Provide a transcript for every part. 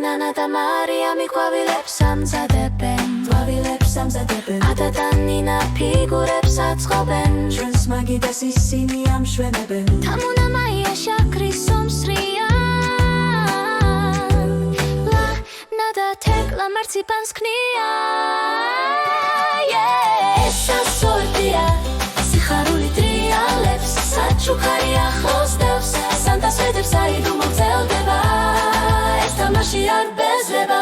ნანა და მარიამი ყვავილებს ამზადებენ ატა და ნინა ფიგურებს აწყობენ ჩვენს მაგიდას ისინი ამშვენებენ თამუნა მაია შაქრის ომსრიან ლანა და თეკლა მარციპანს ქმნიან ეს სასურდია სიხარული ტრიალებს საჩუქარი ახლოს დევს სანტას ვედებს აიდუ მოგზელდება ეს თამაში არ ბეზდება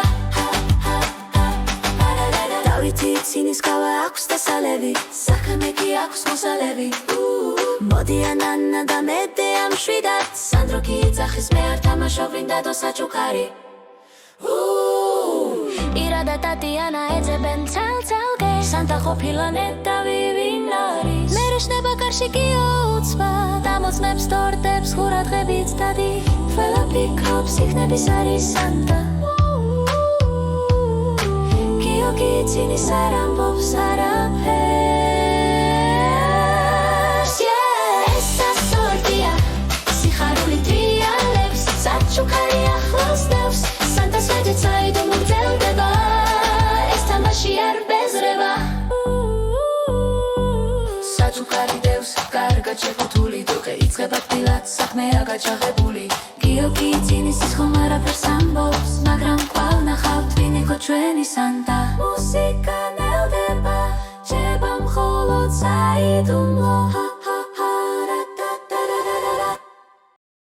დავითი ცინის გავა აქვს და სალევი საქმე კი აქვს მოსალევი მოდიან ანა და მედე ამ შვიდად სანდრო კი იძახის მე არ თამაშობ რინდა დო საჩუქარი ირა და ტატიანა ეძებენ ცალ-ცალკე სანტა ყოფილა ნეტა ვინ არის მერე შნება კარში კი უცბად ამოწმებს თორტებს ყურადღებით დადი ყველა ფიქრობს იქნების არის სანტა გიორგი ცინის არ ამბობს არაფერს ეს სასურდია სიხარული ტრიალებს საჩუქარი ახლოს დევს სანტას ვედეც აიდო მოგზელდება ეს თამაში არ ბეზრება საჩუქარი დევს კარგად შეფუთული თუხე იწყება თბილად საქმე აგაჩაღებული გიორგი ცინის ის ხომ არაფერს ამბობს მაგრამ კვალ ნახავთ ვინ იყო ჩვენი სანტა მუსიკა ნელდება ჯება მხოლოდ საიდუმლო